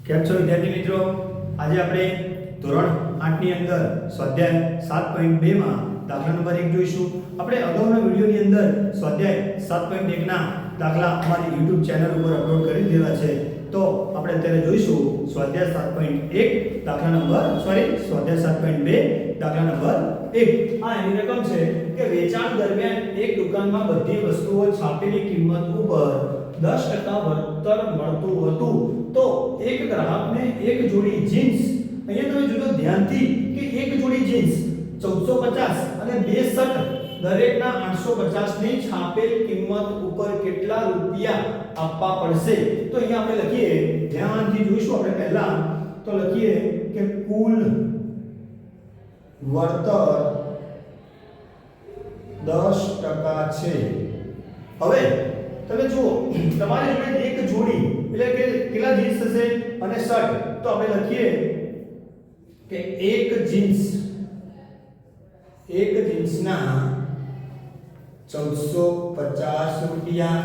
કેમ છો વિદ્યાર્થી મિત્રો? આજે આપણે ધોરણ 8 ની અંદર સ્વાધ્યાય 7.2 માં દાખલા નંબર 1 જોઈશું. આપણે અગાઉના વિડિયોની અંદર સ્વાધ્યાય 7.1 ના દાખલા અમારી YouTube ચેનલ ઉપર અપલોડ કરી દીધા છે. તો આપણે અત્યારે જોઈશું સ્વાધ્યાય 7.1 સ્વાધ્યાય 7.2 દાખલા નંબર 1. આ એની રકમ છે કે વેચાણ દરમિયાન એક દુકાનમાં બધી વસ્તુઓ છાપેલી કિંમત ઉપર 10% વળતર મળતું હતું. તો એક ગ્રાહકને એક જોડી જીન્સ, અહીંયા તમે જોજો ધ્યાનથી કે એક જોડી જીન્સ 1450 અને બે શર્ટ દરેકના 850 ની છાપેલ કિંમત ઉપર કેટલા રૂપિયા આપવા પડશે? તો અહીંયા આપણે લખીએ, ધ્યાનથી જોઈશું. આપણે પહેલા તો લખીએ કે કુલ વળતર 10% છે. હવે તમે જુઓ, તમારી જોડે એક જોડી એટલે કે કેટલા જીન્સ હશે અને શર્ટ, તો આપણે લખીએ કે એક જીન્સના 1450 રૂપિયા.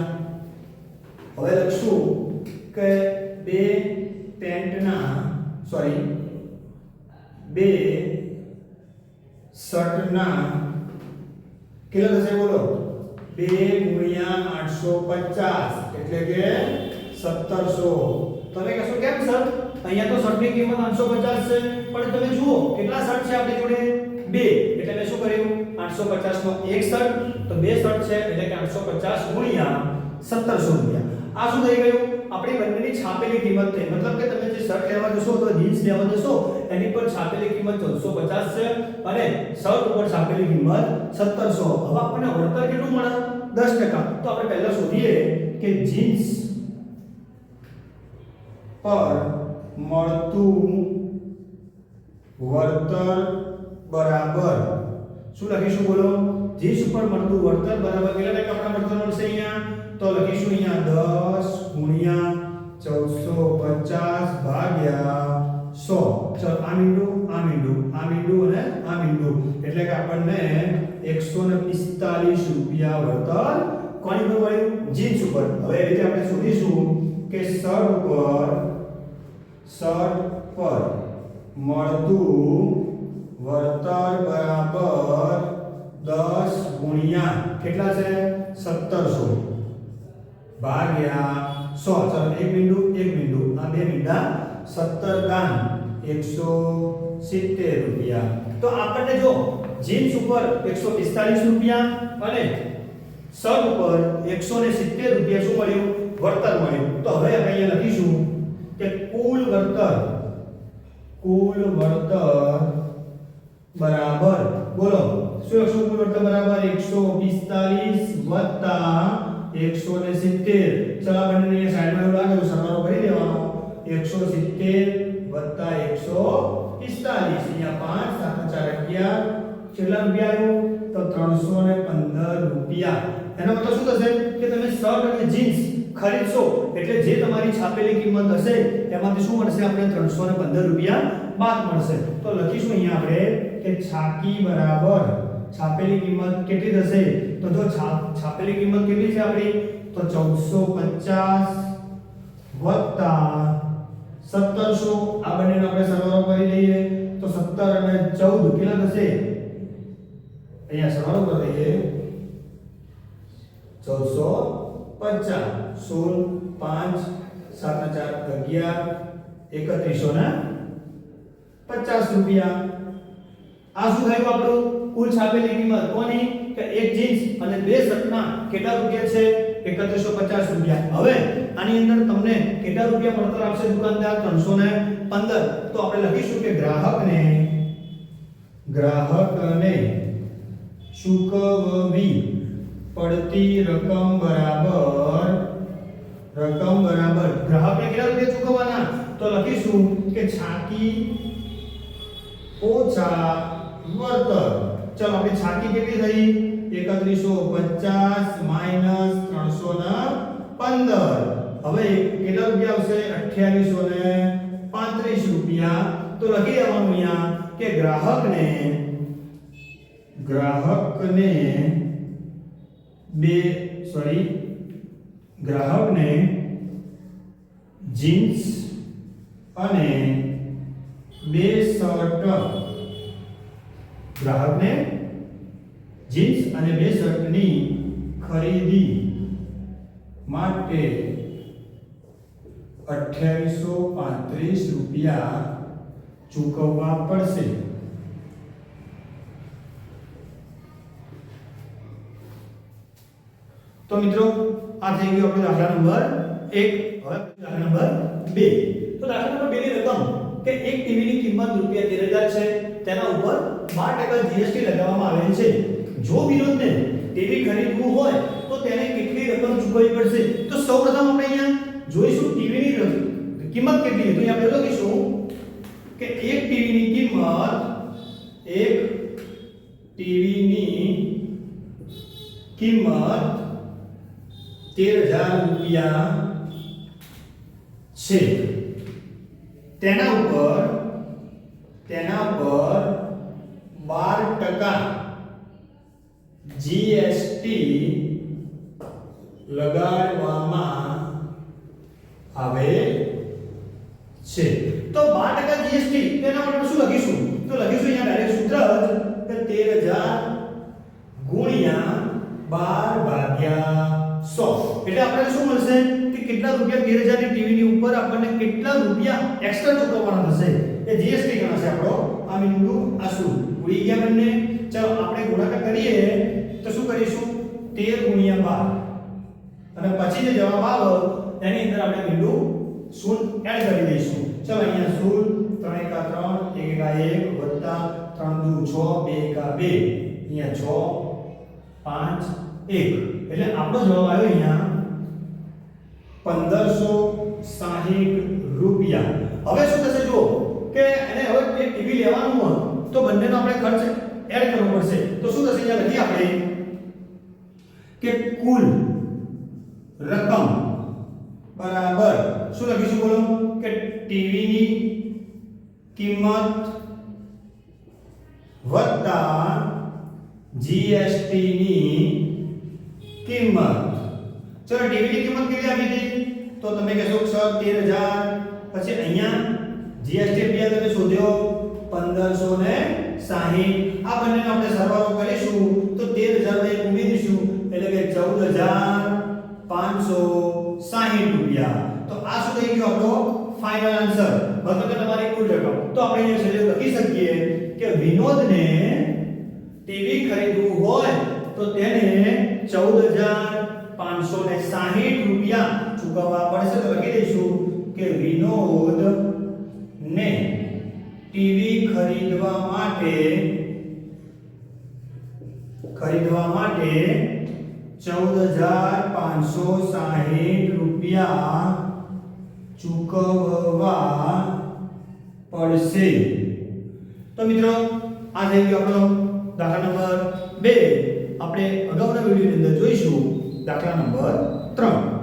હવે લખશું કે બે શર્ટના કેટલા થશે બોલો? 2 × 850 એટલે કે 1700. તમે કહેશો કેમ સર, અહીંયા તો શર્ટની કિંમત 850 છે, પણ તમે જુઓ કેટલા શર્ટ છે આપણી જોડે? 2. એટલે મેં શું કર્યું? 850 નો એક શર્ટ, તો બે શર્ટ છે એટલે કે 850 × 1700 રૂપિયા. આ શું થઈ ગયું? આપણી બંનેની છાપેલી કિંમત થઈ. મતલબ કે તમે જે શર્ટ લેવા જશો તો જીન્સ લેવા જશો, એની પર છાપેલી કિંમત 1450 છે અને શર્ટ ઉપર છાપેલી કિંમત 1700. હવે આપણને વળતર કેટલું મળે? 10%. તો આપણે પહેલા શોધીએ કે જીન્સ પર મળતું વળતર બરાબર શું લખીશું બોલો? જીન્સ ઉપર મળતું વળતર બરાબર કેટલા ટકા આપણા વળતર મળશે અહીંયા? તો લખીશું અહીંયા 10 × 1450 ભાગ્યા 100. ચલો આ મીંડું અને આ મીંડું એટલે કે આપણને 145 રૂપિયા વળતર કોની પર મળ્યું? જીન્સ ઉપર. હવે એ રીતે આપણે શોધીશું કે શર્ટ પર મળતું વળતર બરાબર 10 × કેટલા છે? 1700 ભાગ્યા 100. ચલો એક મીંડું આ બે મીંડા 17 × 170 રૂપિયા. તો આપણને જો જીન્સ ઉપર 145 રૂપિયા અને શર્ટ ઉપર 170 રૂપિયા શું મળ્યું? વળતર મળ્યું. તો હવે આપણે અહીંયા લખીશું કે કુલ વળતર બરાબર બોલો શું લખશું? કુલ વળતર બરાબર 145 + 170. ચલો આપણને અહીંયા સાઈડમાં એવું લાગે તો સરવાળો કરી દેવાનો. 170 + 145 અહીંયા 5 7 4 11 કેટલા રૂપિયા આવ્યું? તો 315 રૂપિયા. એનો મતલબ શું થશે કે તમે શર્ટ અને જીન્સ ખરીદશો એટલે જે તમારી છાપેલી કિંમત હશે એમાંથી શું મળશે? આપણે 315 રૂપિયા બાદ મળશે. તો લખીશું અહીંયા આપણે કે છાકી બરાબર છાપેલી કિંમત કેટલી થશે? તો જો છાપેલી કિંમત કેટલી છે આપણી? તો 1450 + 1700. આ બંનેનો આપણે સરવાળો કરી લઈએ તો 17 અને 14 કેટલા થશે? અહીંયા સરવાળો કરી દઈએ 1450 16 5 7 4 11 3150 રૂપિયા. આ શું થયું આપણું? કુલ છાપેલી કિંમત કોની? કે એક જીન્સ અને બે શર્ટના કેટલા રૂપિયા છે? 3150 રૂપિયા. હવે આની અંદર તમને કેટલા રૂપિયા વળતર આપશે દુકાનદાર? 315. તો આપણે લખીશું કે ગ્રાહકને ચૂકવવી પડતી રકમ બરાબર ગ્રાહકને કેટલા રૂપિયા ચૂકવવાના? તો લખીશું કે છાકી ઓછા વળતર. ચલો આપણે છાકી કેટલી થઈ? 3150 - 315. હવે કેટલા રૂપિયા આવશે? 2835 રૂપિયા. તો લખી દેવાનું અહીંયા કે ગ્રાહકને ગ્રાહકને જીન્સ અને 2 શર્ટ ગ્રાહકને જીન્સ અને 2 શર્ટની ખરીદી માટે 2835 રૂપિયા ચૂકવવા પડશે. તો મિત્રો આ થઈ ગયો આપણો દાખલા નંબર 1. હવે દાખલા નંબર 2. તો દાખલા નંબર 2 ની રકમ કે એક ટીવી ની કિંમત રૂપિયા 13000 છે, તેના ઉપર 12% જીએસટી લગાવવામાં આવેલ છે. જો વિનોદને ટીવી ખરીદવું હોય તો તેને કેટલી રકમ ચૂકવવી પડશે? તો સૌપ્રથમ આપણે અહીંયા જોઈશું ટીવી ની કિંમત કેટલી છે. તો અહીંયા આપણે લખીશું કે એક ટીવી ની કિંમત 13000 રૂપિયા છે. તેના ઉપર 12% જીએસટી લગાડવામાં આવે છે. તો 12% જીએસટી તેના માટે શું લખીશું? તો લખીશું અહીંયા ડાયરેક્ટ સૂત્ર જ કે 13000 ગુણ્યા 12 ભાગ્યા 100. એટલે આપણને શું મળશે કે કેટલા રૂપિયા 13000 ની ટીવી ની ઉપર આપણને કેટલા રૂપિયા એક્સ્ટ્રા ચૂકવવાના થશે એ જીએસટી ગણાશે આપણો આ બિંદુ આ શું ઉડી ગયા બંને. ચાલો આપણે ગુણાકાર કરીએ તો શું કરીશું 13 ગુણ્યા 12 અને પછી જે જવાબ આવે તેની અંદર આપણે બિંદુ 0 એડ કરી દઈશું. ચાલો અહીંયા 0 3 1 3 1 વત્તા 3 2 6 2 2 અહીંયા 6 5 1 એટલે આપણો જવાબ આવ્યો અહીંયા 1560 રૂપિયા. હવે શું થશે જો કે એને હવે જે ટીવી લેવાનું હોય તો બંનેનો આપણે ખર્ચ એડ કરવો પડશે. તો શું થશે અહીંયા લખીએ આપણે કે કુલ રકમ બરાબર શું લખીશું બોલો કે ટીવી ની કિંમત વત્તા જીએસટી ની કિંમત. ચલો ટીવી ની કિંમત કેટલી આપી હતી? તો તમે કહેશો 13000 પછી અહીંયા જીએસટી રૂપિયા તમે શોધ્યો 1560. આ બંનેનો આપણે સરવાળો કરીશું તો 13000 ઉમેરીશું એટલે કે 14560 રૂપિયા. તો આ શું થઈ ગયો આપણો ફાઇનલ આન્સર મતલબ કે તમારી કુલ રકમ. તો આપણે અહીંયા છેલ્લે લખી શકીએ કે વિનોદને ટીવી ખરીદવું હોય તો તેને 14560 રૂપિયા ચૂકવવા પડશે. તો લખી દઈશું કે વિનોદ ને ટીવી ખરીદવા માટે 14560 રૂપિયા ચૂકવવા પડશે. તો મિત્રો આ થઈ ગયો આપણો દાખલા નંબર 2. આપણે અગાઉના વિડિયોની અંદર જોઈશું દાખલા નંબર 3.